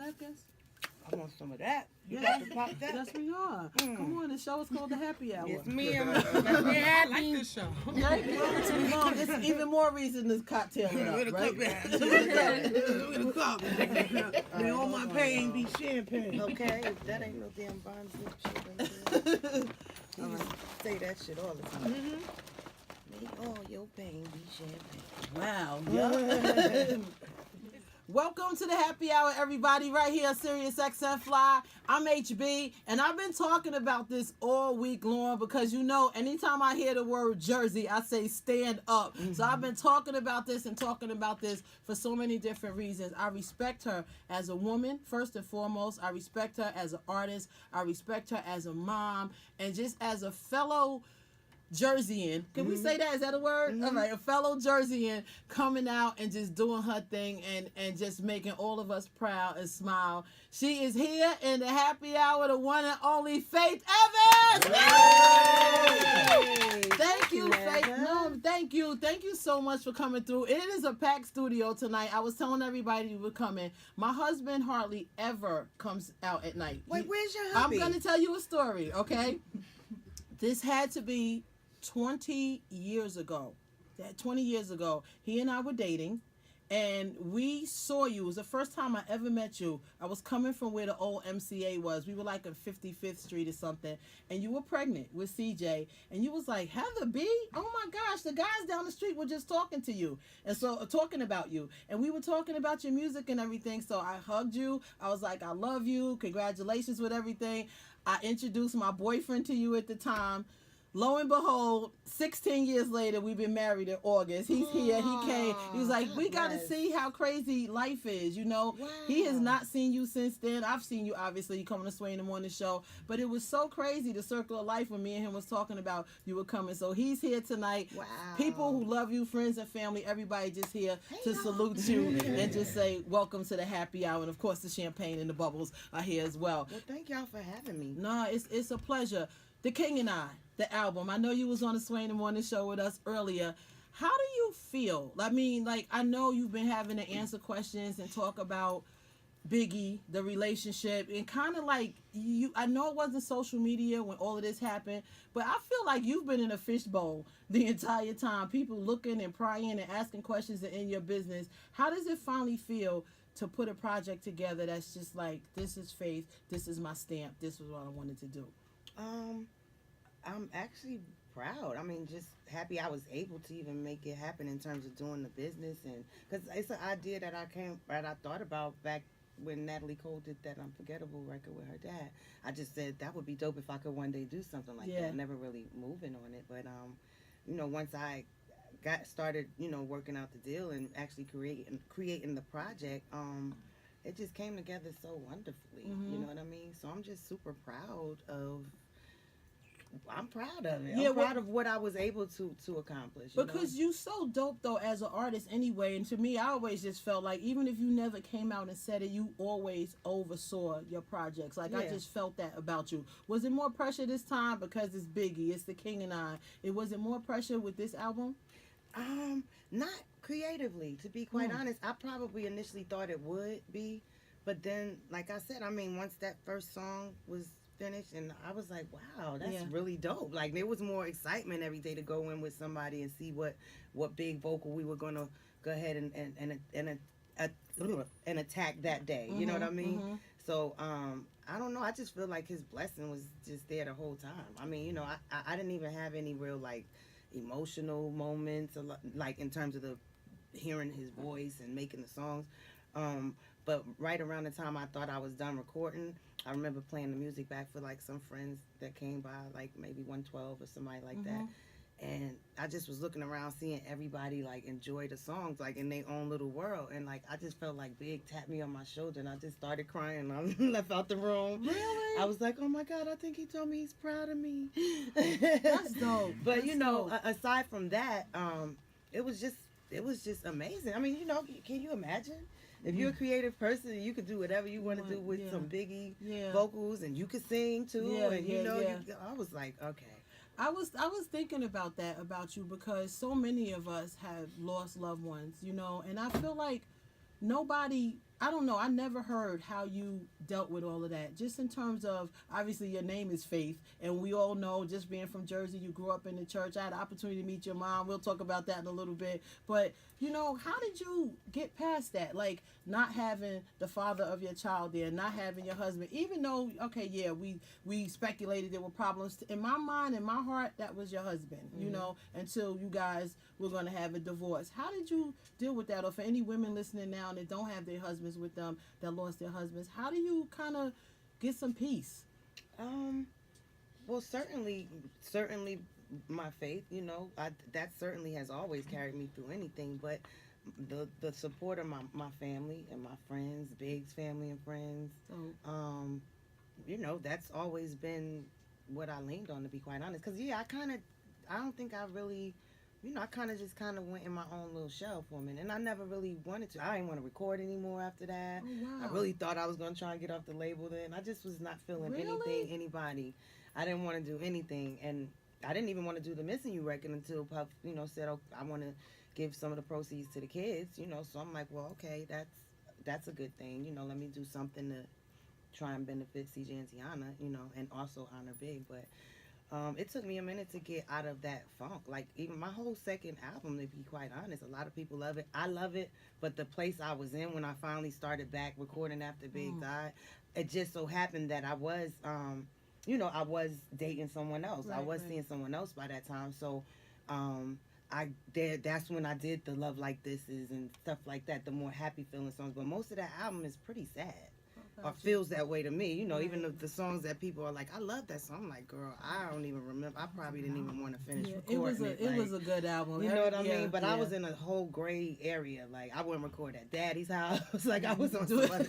napkins? I want some of that. You Yeah. got to pop that. Yes, we are. Come on, the show is called The Happy Hour. It's me. I'm I like this show. Right? Well, it's even more reason to cocktail it up, right? With a cup. May all my pain be champagne. Okay, that ain't no damn bond shit. You used to say that shit all the time. May all your pain be champagne. Wow. Yeah. Welcome to the Happy Hour, everybody, right here on Sirius XM Fly. I'm HB, and I've been talking about this all week long because, you know, anytime I hear the word Jersey, I say stand up. So I've been talking about this for so many different reasons. I respect her as a woman, first and foremost. I respect her as an artist. I respect her as a mom, and just as a fellow Jerseyan. Can we say that? Is that a word? All right, a fellow Jerseyan coming out and just doing her thing and just making all of us proud and smile. She is here in the Happy Hour, the one and only Faith Evans. Yay! Thank you, Faith. No, thank you. Thank you so much for coming through. It is a packed studio tonight. I was telling everybody you were coming. My husband hardly ever comes out at night. Wait, where's your hubby? I'm going to tell you a story, okay? This had to be 20 years ago. 20 years ago, he and I were dating, and we saw you. It was the first time I ever met you. I was coming from where the old MCA was. We were like on 55th Street or something, and you were pregnant with CJ, and you was like, Heather B? Oh my gosh, the guys down the street were just talking to you, and so talking about you, and we were talking about your music and everything, so I hugged you. I was like, I love you. Congratulations with everything. I introduced my boyfriend to you at the time. Lo and behold, 16 years later, we've been married in August. He's here. He came. He was like, we got to see how crazy life is, you know. Wow. He has not seen you since then. I've seen you, obviously. You coming to Sway in the Morning show. But it was so crazy, the circle of life, when me and him was talking about you were coming. So he's here tonight. Wow. People who love you, friends and family, everybody just here to salute you and just say, welcome to the Happy Hour. And, of course, the champagne and the bubbles are here as well. Well, thank y'all for having me. No, it's a pleasure. The King and I, the album. I know you was on the Sway in the Morning show with us earlier. How do you feel? I mean, like, I know you've been having to answer questions and talk about Biggie, the relationship, and kind of like you. I know it wasn't social media when all of this happened, but I feel like you've been in a fishbowl the entire time. People looking and prying and asking questions in your business. How does it finally feel to put a project together that's just like, this is Faith, this is my stamp, this is what I wanted to do? I'm actually proud. I mean, just happy I was able to even make it happen in terms of doing the business, and because it's an idea that I thought about back when Natalie Cole did that Unforgettable record with her dad. I just said that would be dope if I could one day do something like that. Never really moving on it, but you know, once I got started, you know, working out the deal and actually creating the project, it just came together so wonderfully. You know what I mean? So I'm just super proud of. I'm proud of it. I'm proud of what I was able to accomplish. Because you so dope, though, as an artist anyway. And to me, I always just felt like even if you never came out and said it, you always oversaw your projects. Like, I just felt that about you. Was it more pressure this time because it's Biggie, it's the King and I? Was it more pressure with this album? Not creatively, to be quite honest. I probably initially thought it would be. But then, like I said, I mean, once that first song was finished, and I was like, wow, that's really dope. Like, there was more excitement every day to go in with somebody and see what big vocal we were going to go ahead and attack that day. You know what I mean? So I don't know, I just feel like his blessing was just there the whole time. I mean, you know, I didn't even have any real like emotional moments, like in terms of the hearing his voice and making the songs. But right around the time I thought I was done recording, I remember playing the music back for like some friends that came by, like maybe 112 or somebody like that. And I just was looking around, seeing everybody like enjoy the songs like in their own little world. And like, I just felt like Big tapped me on my shoulder and I just started crying. I left out the room. Really? I was like, oh my God, I think he told me he's proud of me. That's dope. But That's you know, dope. Aside from that, it was just amazing. I mean, you know, can you imagine? If you're a creative person, you could do whatever you want to do with some Biggie vocals, and you could sing too. I was like, okay. I was thinking about that about you because so many of us have lost loved ones, you know, and I feel like nobody. I don't know. I never heard how you dealt with all of that. Just in terms of, obviously, your name is Faith, and we all know, just being from Jersey, you grew up in the church. I had the opportunity to meet your mom. We'll talk about that in a little bit. But, how did you get past that? Like, not having the father of your child there, not having your husband, even though, okay, yeah, we speculated there were problems. In my mind, in my heart, that was your husband, until you guys were going to have a divorce. How did you deal with that? Or for any women listening now that don't have their husbands with them, that lost their husbands, how do you kind of get some peace? Well, certainly my faith, that certainly has always carried me through anything, but the support of my family and my friends, Big's family and friends, that's always been what I leaned on, to be quite honest. Because, I don't think I really, I kind of went in my own little shell for a minute, and I never really wanted to. I didn't want to record anymore after that. Oh, wow. I really thought I was going to try and get off the label then. I just was not feeling anything, anybody. I didn't want to do anything, and I didn't even want to do the Missing You record until Puff, said, oh, I want to give some of the proceeds to the kids, so I'm like, well, okay, that's a good thing, let me do something to try and benefit CJ and Tiana, and also honor Big, but it took me a minute to get out of that funk. Like, even my whole second album, to be quite honest, a lot of people love it. I love it, but the place I was in when I finally started back recording after Big died, it just so happened that I was, I was dating someone else. Right, I was seeing someone else by that time. So, that's when I did the Love Like This Is and stuff like that, the more happy feeling songs. But most of that album is pretty sad. Or feels that way to me, even the songs that people are like, I love that song. I'm like, girl, I don't even remember. I probably didn't even want to finish recording it. It was a good album. You know what I mean? But I was in a whole gray area. Like, I wouldn't record at Daddy's house. Like, I was on some other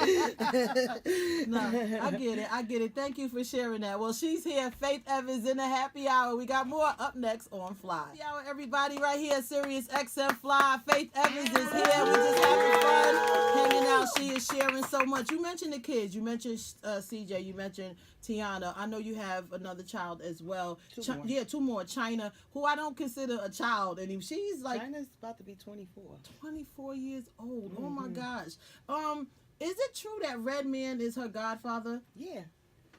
shit. No, I get it. Thank you for sharing that. Well, she's here. Faith Evans in the happy hour. We got more up next on Fly. Happy hour, everybody, right here, Sirius XM Fly. Faith Evans is here. We just having fun, hanging out. She is sharing so much. You mentioned the kids. You mentioned CJ. You mentioned Tiana. I know you have another child as well. Two more. China, who I don't consider a child, and she's like China's about to be 24. 24 years old. Oh my gosh. Is it true that Redman is her godfather? Yeah,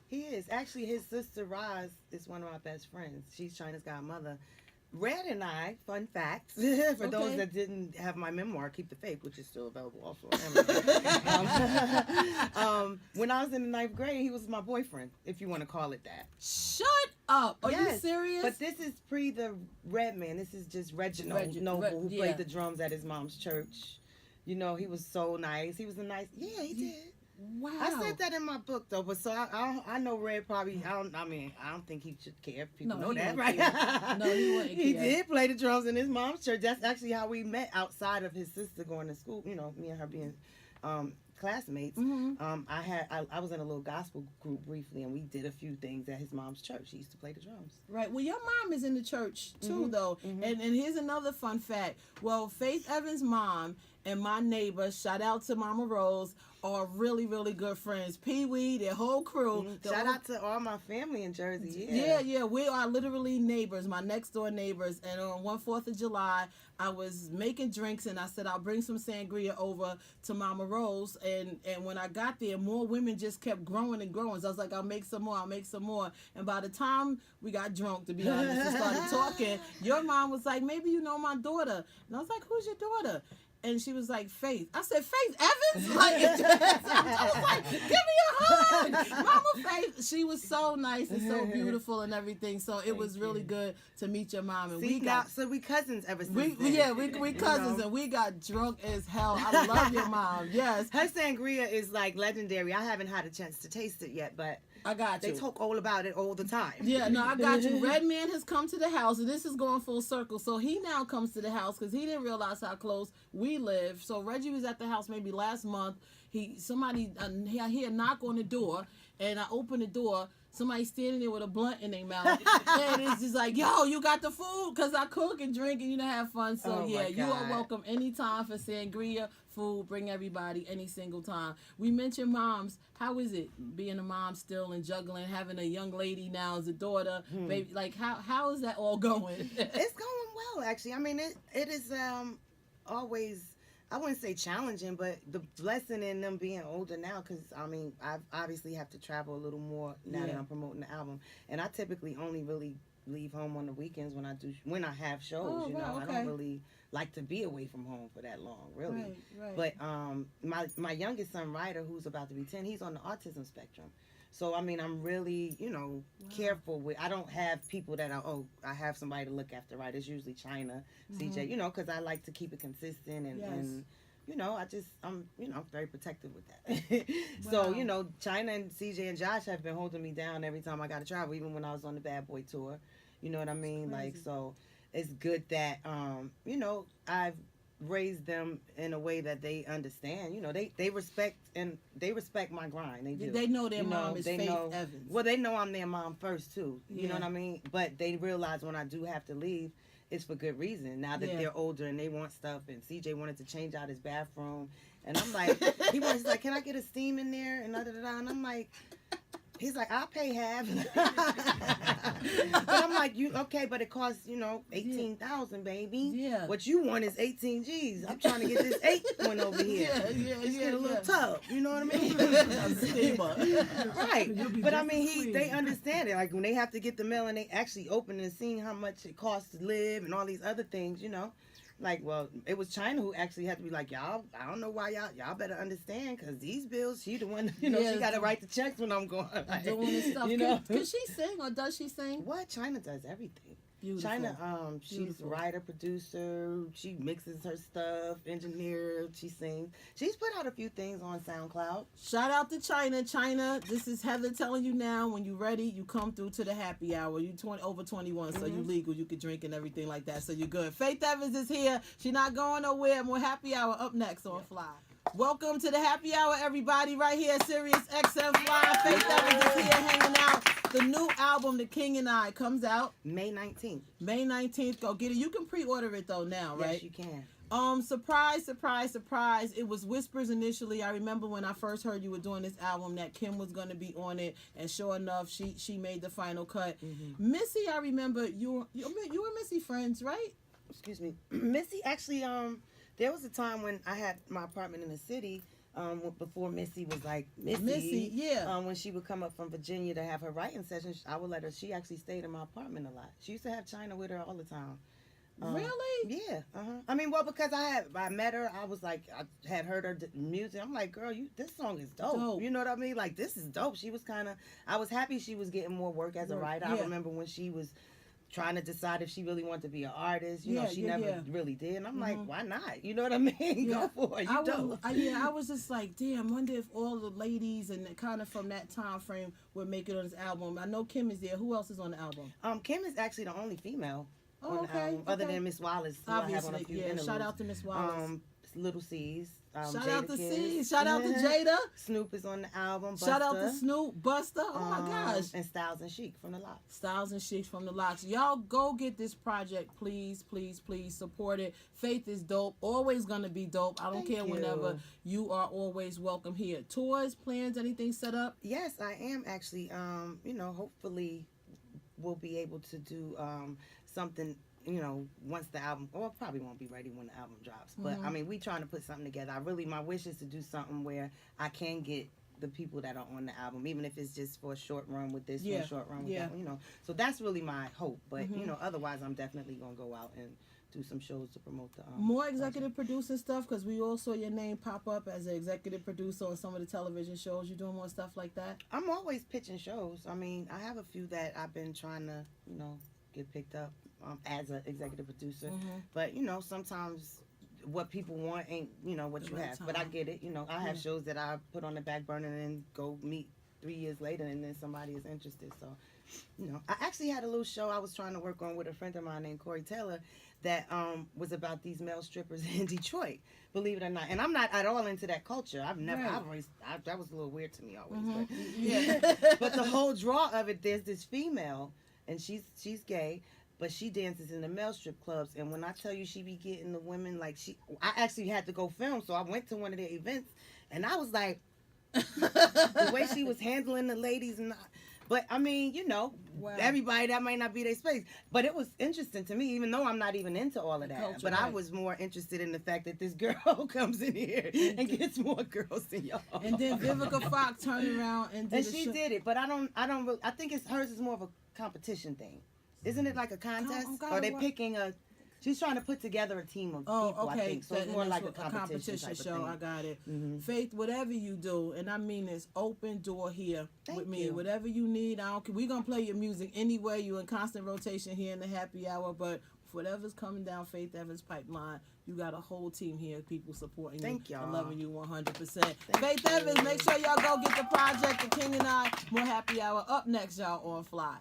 he is. Actually, his sister Roz is one of my best friends. She's China's godmother. Red and I, fun fact, for those that didn't have my memoir, Keep the Faith, which is still available also on Amazon. When I was in the 9th grade, he was my boyfriend, if you want to call it that. Shut up. Are you serious? But this is pre the Redman. This is just Reginald Noble, who played the drums at his mom's church. He was so nice. He was a nice, he did. Wow. I said that in my book though, but so I know Red probably. I don't think he should care if people know that, right? No, he wouldn't care. He did play the drums in his mom's church. That's actually how we met, outside of his sister going to school. Me and her being classmates. I was in a little gospel group briefly, and we did a few things at his mom's church. He used to play the drums. Right. Well, your mom is in the church too, though. And here's another fun fact. Well, Faith Evans' mom and my neighbor, shout out to Mama Rose, are really, really good friends. Pee Wee, their whole crew. Shout out to all my family in Jersey. Yeah. We are literally neighbors, my next door neighbors. And on 4th of July, I was making drinks, and I said I'll bring some sangria over to Mama Rose. And when I got there, more women just kept growing and growing. So I was like, I'll make some more. And by the time we got drunk, to be honest, and started talking, your mom was like, maybe you know my daughter. And I was like, who's your daughter? And she was like, Faith. I said, Faith Evans? I was like, give me a hug. Mama Faith. She was so nice and so beautiful and everything. So it was really good to meet your mom. And so we cousins ever since then. Yeah, we cousins, and we got drunk as hell. I love your mom. Yes. Her sangria is like legendary. I haven't had a chance to taste it yet, but I got you. They talk all about it all the time. Yeah, no, I got you. Redman has come to the house, and this is going full circle. So he now comes to the house because he didn't realize how close we live. So Reggie was at the house maybe last month. He hear a knock on the door, and I open the door. Somebody standing there with a blunt in their mouth, and it's just like, yo, you got the food? Because I cook and drink and have fun. So you are welcome anytime for sangria, food. Bring everybody any single time. We mentioned moms. How is it being a mom still and juggling, having a young lady now as a daughter? Baby, like how is that all going? It's going well, actually. I mean, it is always I wouldn't say challenging, but the blessing in them being older now, because I mean, I obviously have to travel a little more now that I'm promoting the album, and I typically only really leave home on the weekends when I have shows. Oh, wow, I okay. don't really like to be away from home for that long, really. Right. But my youngest son Ryder, who's about to be 10, he's on the autism spectrum. So I mean, I'm really, careful with. I don't have people that I have somebody to look after. Right? It's usually China, CJ. Because I like to keep it consistent and I'm very protective with that. So China and CJ and Josh have been holding me down every time I got to travel, even when I was on the Bad Boy tour. You know what I mean? Like, so it's good that I've raised them in a way that they understand. They respect my grind. They do. They know their mom is Faith Evans. Well, they know I'm their mom first too. Yeah. You know what I mean? But they realize when I do have to leave, it's for good reason. Now that they're older and they want stuff, and CJ wanted to change out his bathroom, and I'm like, he's like, can I get a steam in there? And and I'm like. He's like, I'll pay half. But I'm like, okay, but it costs, $18,000, baby. Yeah. What you want is 18 G's. I'm trying to get this 8 one over here. Just get a little tub. You know what I mean? Right. But I mean, they understand it. Like when they have to get the mail and they actually open and seeing how much it costs to live and all these other things, Like, well, it was China who actually had to be like, y'all, I don't know why y'all better understand, because these bills, she the one, she got to write the checks when I'm going. Like, doing this stuff. Can she sing or does she sing? What? China does everything. Beautiful. China, she's a writer, producer. She mixes her stuff, engineer. She sings. She's put out a few things on SoundCloud. Shout out to China. China, this is Heather telling you now. When you're ready, you come through to the happy hour. You over 21, so you legal. You can drink and everything like that. So you're good. Faith Evans is here. She's not going nowhere. More happy hour up next on Fly. Welcome to the happy hour, everybody. Right here, Sirius XM Fly. Faith Evans is here hanging out. The new album, The King and I, comes out May 19th. May 19th. Go get it. You can pre-order it though now, right? Yes, you can. Surprise. It was whispers initially. I remember when I first heard you were doing this album that Kim was going to be on it, and sure enough, she made the final cut. Missy, I remember you and Missy friends, right? Excuse me. Missy actually, there was a time when I had my apartment in the city. Before Missy was like Missy, yeah. When she would come up from Virginia to have her writing sessions, I would let her. She actually stayed in my apartment a lot. She used to have China with her all the time. Really? Yeah. I mean, well, because I met her, I was like, I had heard her music. I'm like, girl, this song is dope. You know what I mean? Like, this is dope. She was I was happy she was getting more work as a writer. Yeah. I remember when she was trying to decide if she really wanted to be an artist. She never really did. And I'm like, why not? You know what I mean? Go for it. You dope. I was just like, damn, wonder if all the ladies and kind of from that time frame would make it on this album. I know Kim is there. Who else is on the album? Kim is actually the only female on the okay. album, other than Miss Wallace, who I have on a few interludes. Shout out to Miss Wallace. Little C's. Shout Jada out to Kiss. C's. Shout out to Jada. Snoop is on the album. Busta. Shout out to Snoop, Busta. Oh my gosh. And Styles and Chic from the Locks. Styles and Chic from the Locks. Y'all go get this project, please, please, please support it. Faith is dope. Always gonna be dope. I don't care whenever. You are always welcome here. Tours, plans, anything set up? Yes, I am actually. Hopefully we'll be able to do something. Once the album, it probably won't be ready when the album drops. But I mean, we trying to put something together. My wish is to do something where I can get the people that are on the album, even if it's just for a short run with this one, short run with that one, So that's really my hope. But otherwise, I'm definitely gonna go out and do some shows to promote the more executive producing stuff, because we all saw your name pop up as an executive producer on some of the television shows. You doing more stuff like that? I'm always pitching shows. I mean, I have a few that I've been trying to get picked up as an executive producer, but sometimes what people want ain't what you have. But I get it. I have shows that I put on the back burner and then go meet 3 years later, and then somebody is interested. So I actually had a little show I was trying to work on with a friend of mine named Corey Taylor that was about these male strippers in Detroit, believe it or not. And I'm not at all into that culture. That was a little weird to me always. But the whole draw of it, there's this female, and she's gay, but she dances in the male strip clubs. And when I tell you she be getting the women, I actually had to go film, so I went to one of their events, and I was like, the way she was handling the ladies, and But I mean, you know, Wow. everybody that might not be their space. But it was interesting to me, even though I'm not even into all of The that. culture, But I right. was more interested in the fact that this girl comes in here and gets more girls than y'all. And then Vivica Fox turned around and did And a she show. did it, but I don't really, I think hers is more of a competition thing. Isn't it like a contest? God, Or they what? picking a, she's trying to put together a team of people, Oh, okay. I think. So it's more And like that's a what- competition type show. of I thing. got it. Mhm. Faith, whatever you do, and I mean this, open door here Thank with me. you. Whatever you need, I don't care. We're gonna play your music anyway. You in constant rotation here in the happy hour, but whatever's coming down Faith Evans pipeline, you got a whole team here, people supporting you, Thank y'all. and loving you 100%. Thank Faith Evans, you. make sure y'all go get the project, The King and I, more happy hour up next, y'all on Fly.